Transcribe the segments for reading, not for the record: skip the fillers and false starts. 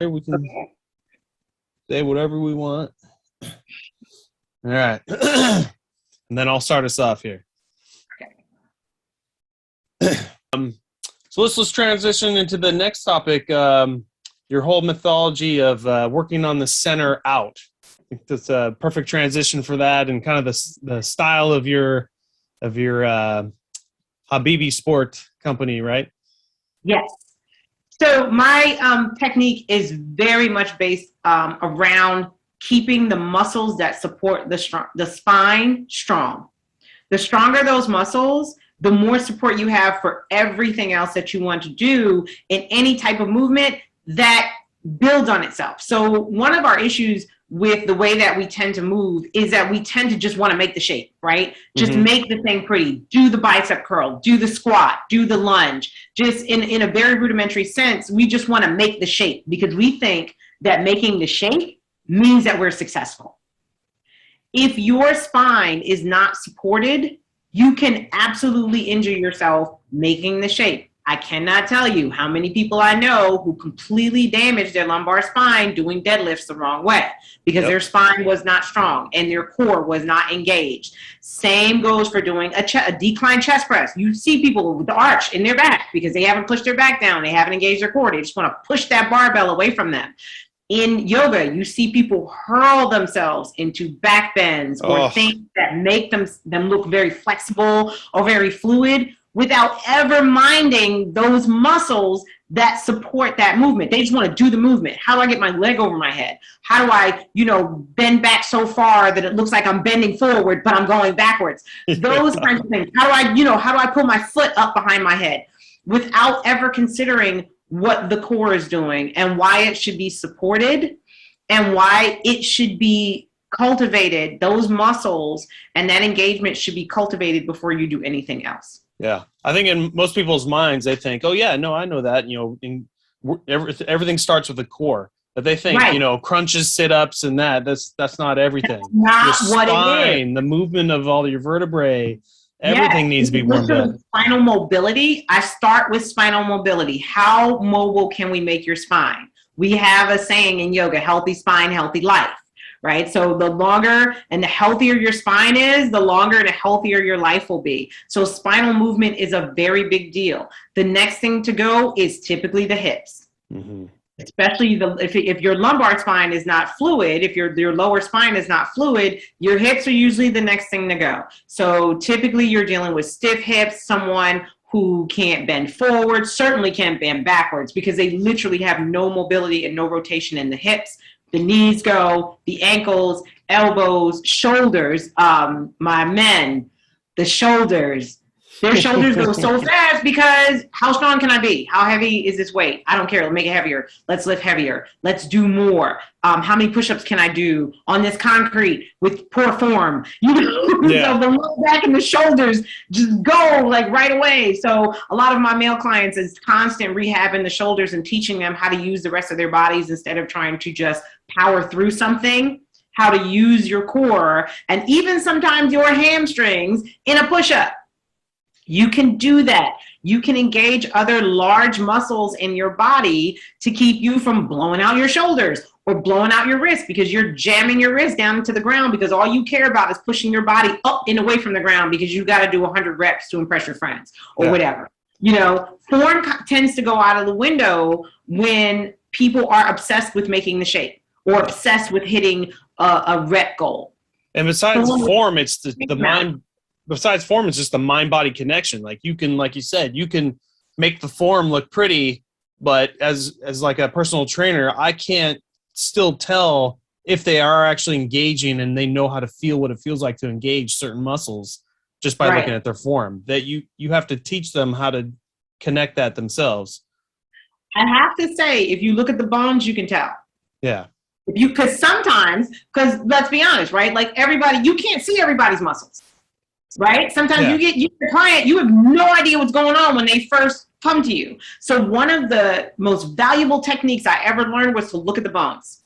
We can say whatever we want. All right. And then I'll start us off here. So let's transition into the next topic. Your whole methodology of working on the center out. I think that's a perfect transition for that, and kind of the style of your Habibi Sort company, right? Yes. So my technique is very much based around keeping the muscles that support the spine strong. The stronger those muscles, the more support you have for everything else that you want to do in any type of movement that builds on itself. So one of our issues with the way that we tend to move is that we tend to just want to make the shape, right? Just make the thing pretty, do the bicep curl, do the squat, do the lunge. Just in a very rudimentary sense, we just want to make the shape because we think that making the shape means that we're successful. If your spine is not supported, you can absolutely injure yourself making the shape. I cannot tell you how many people I know who completely damaged their lumbar spine doing deadlifts the wrong way because their spine was not strong and their core was not engaged. Same goes for doing a decline chest press. You see people with the arch in their back because they haven't pushed their back down. They haven't engaged their core. They just want to push that barbell away from them. In yoga, you see people hurl themselves into back bends or things that make them look very flexible or very fluid without ever minding those muscles that support that movement. They just want to do the movement. How do I get my leg over my head? How do I, bend back so far that it looks like I'm bending forward, but I'm going backwards? Those kinds of things. How do I pull my foot up behind my head without ever considering what the core is doing and why it should be supported and why it should be cultivated. Those muscles and that engagement should be cultivated before you do anything else. Yeah. I think in most people's minds, they think, oh yeah, no, I know that, everything starts with the core, but they think, crunches, sit-ups and that's not everything. That's not what it is. The movement of all your vertebrae, everything needs to be warmed up. Spinal mobility. I start with spinal mobility. How mobile can we make your spine? We have a saying in yoga, healthy spine, healthy life, right? So the longer and the healthier your spine is, the longer and the healthier your life will be. So spinal movement is a very big deal. The next thing to go is typically the hips. Mm-hmm. Especially if your lumbar spine is not fluid, if your lower spine is not fluid, your hips are usually the next thing to go. So typically you're dealing with stiff hips, someone who can't bend forward, certainly can't bend backwards because they literally have no mobility and no rotation in the hips. The knees go, the ankles, elbows, shoulders, my men, the shoulders. Their shoulders go so fast because how strong can I be? How heavy is this weight? I don't care. Let's make it heavier. Let's lift heavier. Let's do more. How many push-ups can I do on this concrete with poor form? So the low back and the shoulders just go like right away. So a lot of my male clients is constant rehabbing the shoulders and teaching them how to use the rest of their bodies instead of trying to just power through something, how to use your core and even sometimes your hamstrings in a push-up. You can do that. You can engage other large muscles in your body to keep you from blowing out your shoulders or blowing out your wrist because you're jamming your wrist down into the ground because all you care about is pushing your body up and away from the ground because you got to do 100 reps to impress your friends or whatever. Form tends to go out of the window when people are obsessed with making the shape or obsessed with hitting a rep goal. And besides form, it's the mind. Besides form, it's just the mind-body connection. Like you said, you can make the form look pretty, but as like a personal trainer, I can't still tell if they are actually engaging and they know how to feel what it feels like to engage certain muscles just by looking at their form. That you have to teach them how to connect that themselves. I have to say, if you look at the bones, you can tell. Yeah. Because let's be honest, right? Like everybody, you can't see everybody's muscles. Right? Sometimes you get a client, you have no idea what's going on when they first come to you. So one of the most valuable techniques I ever learned was to look at the bones.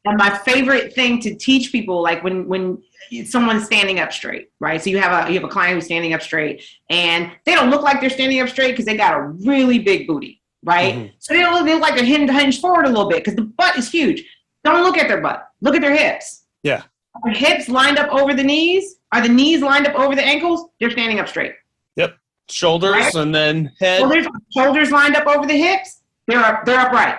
And my favorite thing to teach people, like when someone's standing up straight, right? So you have a client who's standing up straight and they don't look like they're standing up straight because they got a really big booty, right? Mm-hmm. So they look like they're hinged forward a little bit because the butt is huge. Don't look at their butt. Look at their hips. Yeah. Are the hips lined up over the knees? Are the knees lined up over the ankles? They're standing up straight. Yep. Shoulders, right? And then head. Shoulders lined up over the hips. They're upright.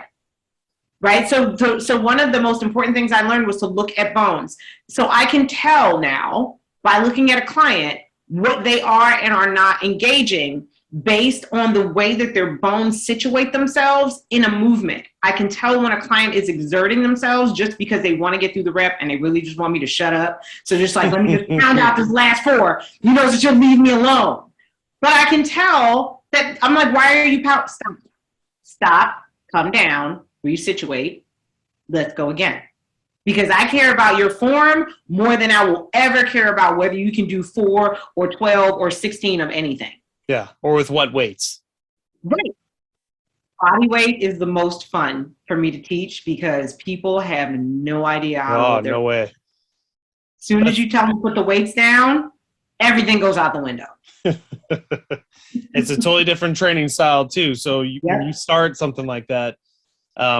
Right? So one of the most important things I learned was to look at bones. So I can tell now by looking at a client what they are and are not engaging based on the way that their bones situate themselves in a movement. I can tell when a client is exerting themselves just because they want to get through the rep and they really just want me to shut up. So just like, let me just pound out this last 4. You know, so she'll leave me alone. But I can tell that I'm like, why are you Stop, come down, resituate, let's go again. Because I care about your form more than I will ever care about whether you can do 4 or 12 or 16 of anything. Yeah, or with what weights. Right. Body weight is the most fun for me to teach because people have no idea how. Oh, no way. As soon as you tell them to put the weights down, everything goes out the window. It's a totally different training style too. So when you start something like that,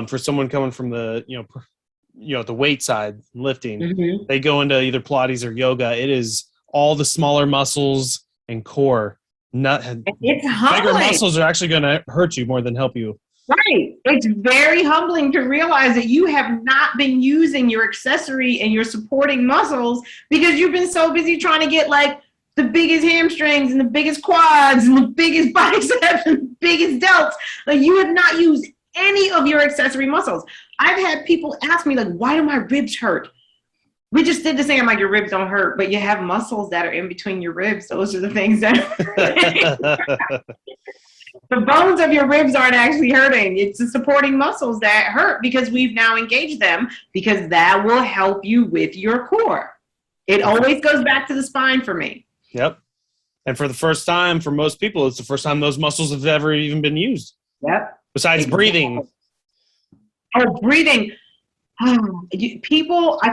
for someone coming from the the weight side lifting, they go into either Pilates or yoga. It is all the smaller muscles and core. It's humbling. Bigger muscles are actually going to hurt you more than help you. Right. It's very humbling to realize that you have not been using your accessory and your supporting muscles because you've been so busy trying to get like the biggest hamstrings and the biggest quads and the biggest biceps and the biggest delts. Like you have not used any of your accessory muscles. I've had people ask me like, why do my ribs hurt? We just did the same. I'm like, your ribs don't hurt, but you have muscles that are in between your ribs. Those are the things that the bones of your ribs aren't actually hurting. It's the supporting muscles that hurt because we've now engaged them because that will help you with your core. It always goes back to the spine for me. Yep. And for the first time, for most people, it's the first time those muscles have ever even been used. Yep. Besides breathing. Oh, breathing. I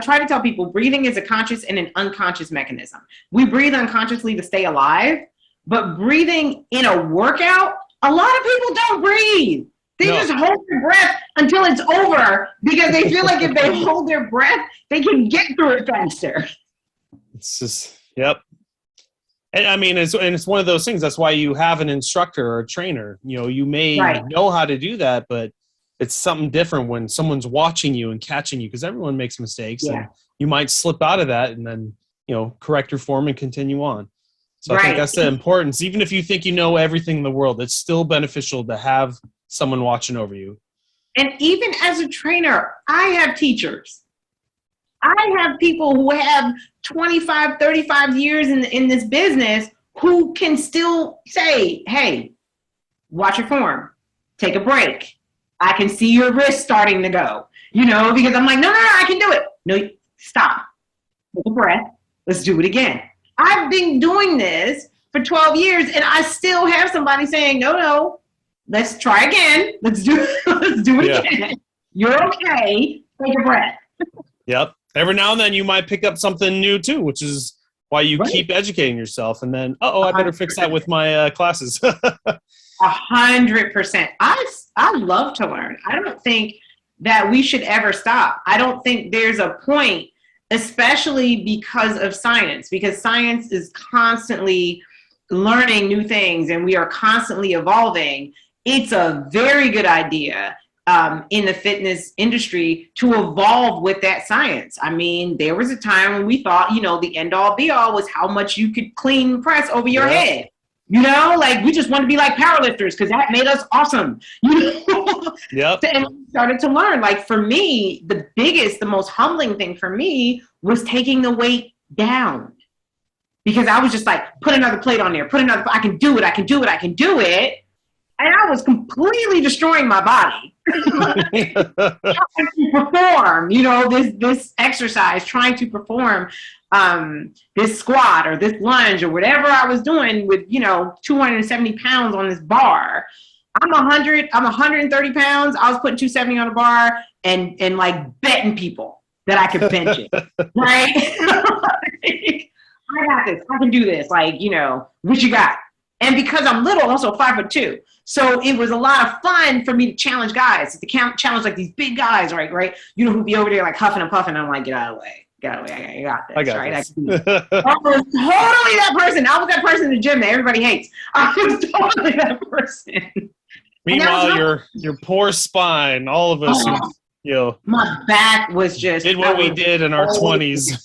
try to tell people breathing is a conscious and an unconscious mechanism. We breathe unconsciously to stay alive, but breathing in a workout, a lot of people don't breathe. They just hold their breath until it's over because they feel like if they hold their breath, they can get through it faster. It's just, yep. And I mean, it's one of those things. That's why you have an instructor or a trainer. You may know how to do that, but it's something different when someone's watching you and catching you because everyone makes mistakes and you might slip out of that and then, correct your form and continue on. So I think that's the importance. Even if you think you know everything in the world, it's still beneficial to have someone watching over you. And even as a trainer, I have teachers. I have people who have 25, 35 years in this business who can still say, hey, watch your form, take a break. I can see your wrist starting to go, because I'm like, no, I can do it. No, stop. Take a breath. Let's do it again. I've been doing this for 12 years and I still have somebody saying, no, let's try again. Let's do it again. You're okay. Take a breath. Yep. Every now and then you might pick up something new too, which is why you keep educating yourself. And then, I better fix that with my classes. 100%. I love to learn. I don't think that we should ever stop. I don't think there's a point, especially because of science, because science is constantly learning new things and we are constantly evolving. It's a very good idea in the fitness industry to evolve with that science. I mean, there was a time when we thought, the end all be all was how much you could clean press over your head. Like we just want to be like powerlifters because that made us awesome. Yep. And we started to learn. Like for me, the most humbling thing for me was taking the weight down because I was just like, put another plate on there, I can do it. And I was completely destroying my body. Trying to perform, this exercise, trying to perform this squat or this lunge or whatever I was doing with, 270 pounds on this bar. I'm 130 pounds. I was putting 270 on a bar and like betting people that I could bench it. Right? I got this. I can do this. Like, what you got? And because I'm little, also 5'2". So it was a lot of fun for me to challenge guys, to challenge like these big guys, right? You know, who'd be over there like huffing and puffing. And I'm like, get out of the way. I got this. I got right? this. I was totally that person. I was that person in the gym that everybody hates. I was totally that person. Meanwhile, your poor spine, all of us, my back was just did what we did in our 20s.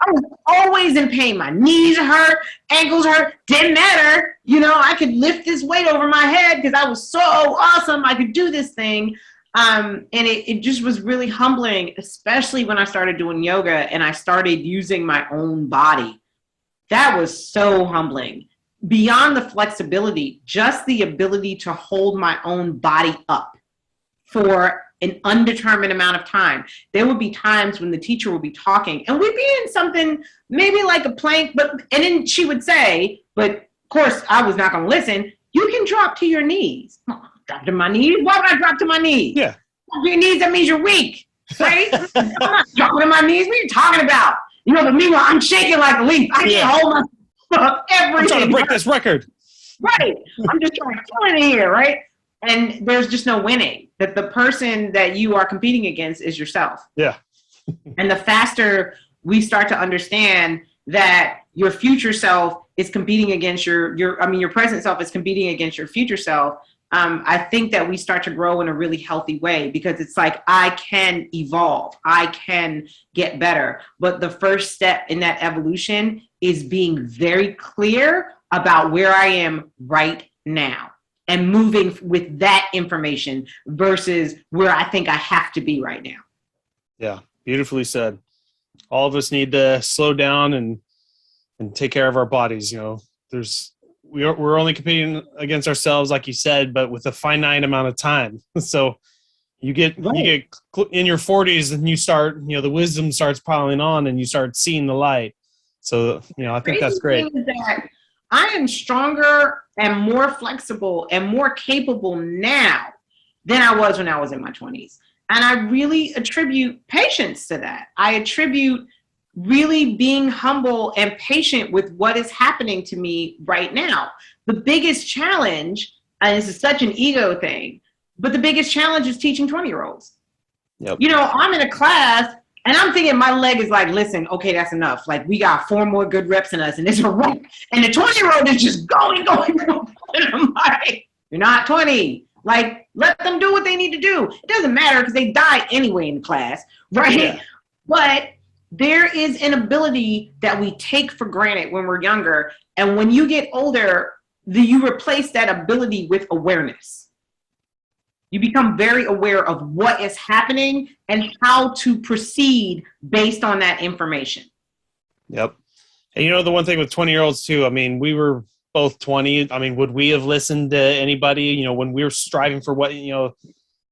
I was always in pain. My knees hurt, ankles hurt, didn't matter. You know, I could lift this weight over my head because I was so awesome. I could do this thing. And it just was really humbling, especially when I started doing yoga and I started using my own body. That was so humbling. Beyond the flexibility, just the ability to hold my own body up for an undetermined amount of time. There would be times when the teacher would be talking and we'd be in something maybe like a plank, and then she would say, but of course I was not going to listen, you can drop to your knees. Drop to my knees? Why would I drop to my knees? Yeah. Drop to your knees, that means you're weak, right? I'm not dropping to my knees. What are you talking about? You know, but meanwhile, I'm shaking like a leaf. I can't hold myself up. I'm trying to break this record. Right. I'm just trying to kill it here, right? And there's just no winning. That the person that you are competing against is yourself. Yeah. And the faster we start to understand that your future self is competing against your present self is competing against your future self, I think that we start to grow in a really healthy way because it's like, I can evolve, I can get better. But the first step in that evolution is being very clear about where I am right now and moving with that information versus where I think I have to be right now. Yeah, beautifully said. All of us need to slow down and take care of our bodies. You know, we're only competing against ourselves, like you said, but with a finite amount of time. So you get in your 40s and you start, the wisdom starts piling on and you start seeing the light. So, I think that's great. I am stronger and more flexible and more capable now than I was when I was in my 20s. And I really attribute patience to that. I attribute really being humble and patient with what is happening to me right now. The biggest challenge, and this is such an ego thing, but the biggest challenge is teaching 20-year-olds. Yep. I'm in a class and I'm thinking my leg is like, listen, okay, that's enough. Like we got 4 more good reps in us and it's a wrap. And the 20-year-old is just going. And I'm like, you're not 20. Like, let them do what they need to do. It doesn't matter because they die anyway in class, right? Yeah. But there is an ability that we take for granted when we're younger. And when you get older, you replace that ability with awareness. You become very aware of what is happening and how to proceed based on that information. Yep. And the one thing with 20-year-olds too, we were both 20. Would we have listened to anybody, when we were striving for what,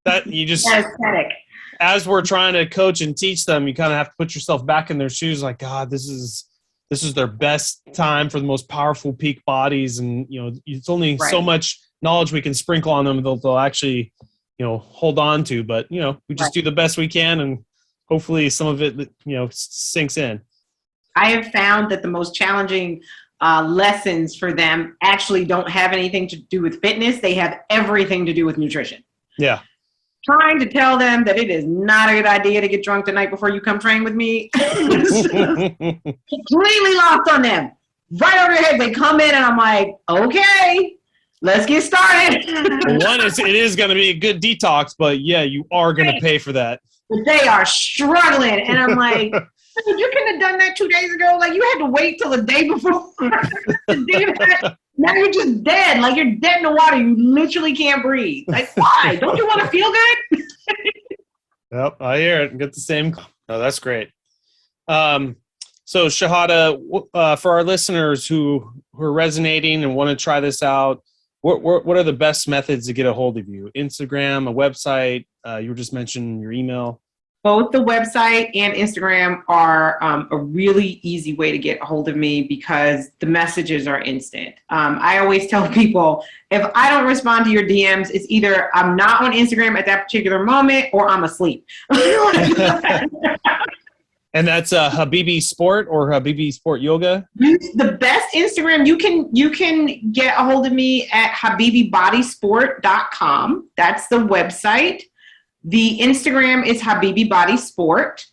that you just, aesthetic. As we're trying to coach and teach them, you kind of have to put yourself back in their shoes. Like, God, this is their best time for the most powerful peak bodies. And, it's only so much knowledge we can sprinkle on them. They'll actually, hold on to, but, we just do the best we can. And hopefully some of it, sinks in. I have found that the most challenging lessons for them actually don't have anything to do with fitness. They have everything to do with nutrition. Yeah. Trying to tell them that it is not a good idea to get drunk the night before you come train with me. Completely lost on them. Right over their head. They come in and I'm like, okay, let's get started. One is it is going to be a good detax, but yeah, you are going to pay for that. But they are struggling. And I'm like, you couldn't have done that 2 days ago. Like you had to wait till the day before to do that. Now you're just dead. Like you're dead in the water. You literally can't breathe. Like why? Don't you want to feel good? Yep, I hear it. Get the same. Oh, that's great. So Shahada, for our listeners who are resonating and want to try this out, what are the best methods to get a hold of you? Instagram, a website? You were just mentioning your email. Both the website and Instagram are a really easy way to get a hold of me because the messages are instant. I always tell people, if I don't respond to your DMs, it's either I'm not on Instagram at that particular moment or I'm asleep. And And that's Habibi Sport or Habibi Sport Yoga? The best Instagram, you can get a hold of me at habibibody.com. That's the website. The Instagram is Habibi Body Sport.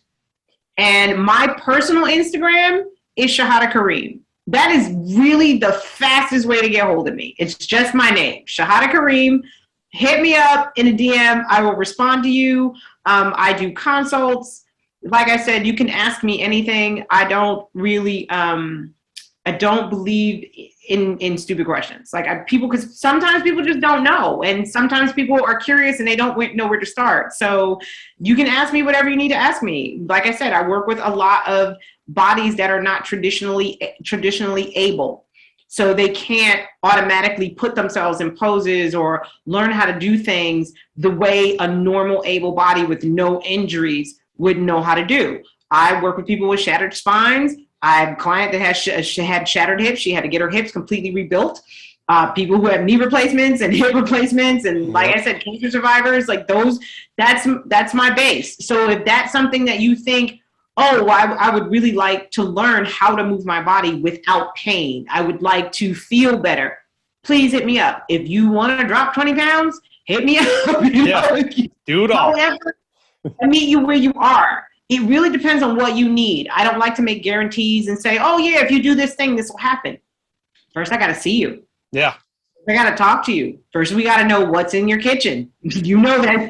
And my personal Instagram is Shahada Karim. That is really the fastest way to get a hold of me. It's just my name, Shahada Karim. Hit me up in a DM. I will respond to you. I do consults. Like I said, you can ask me anything. I don't really, I don't believe in stupid questions. Like because sometimes people just don't know, and sometimes people are curious and they don't know where to start. So you can ask me whatever you need to ask me. Like I said, I work with a lot of bodies that are not traditionally able. So they can't automatically put themselves in poses or learn how to do things the way a normal able body with no injuries would know how to do. I work with people with shattered spines. I have a client that had shattered hips. She had to get her hips completely rebuilt. People who have knee replacements and hip replacements, and like I said, cancer survivors, like those, that's my base. So if that's something that you think, oh, I would really like to learn how to move my body without pain, I would like to feel better, please hit me up. If you want to drop 20 pounds, hit me up. Do it all. However, I meet you where you are. It really depends on what you need. I don't like to make guarantees and say, oh yeah, if you do this thing, this will happen. First, I got to see you. Yeah. I got to talk to you. First, we got to know what's in your kitchen. You know that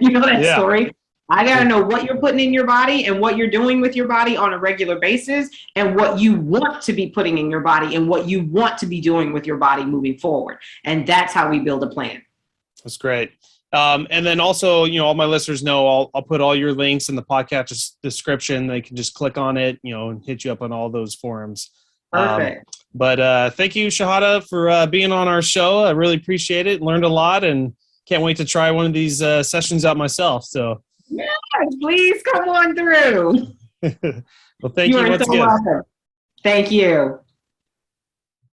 story. I got to know what you're putting in your body and what you're doing with your body on a regular basis, and what you want to be putting in your body and what you want to be doing with your body moving forward. And that's how we build a plan. That's great. And then also, all my listeners know I'll put all your links in the podcast description. They can just click on it, and hit you up on all those forums. Perfect. But thank you, Shahada, for being on our show. I really appreciate it. Learned a lot, and can't wait to try one of these sessions out myself. So, yeah, please come on through. Well, thank you once again. Welcome. Thank you.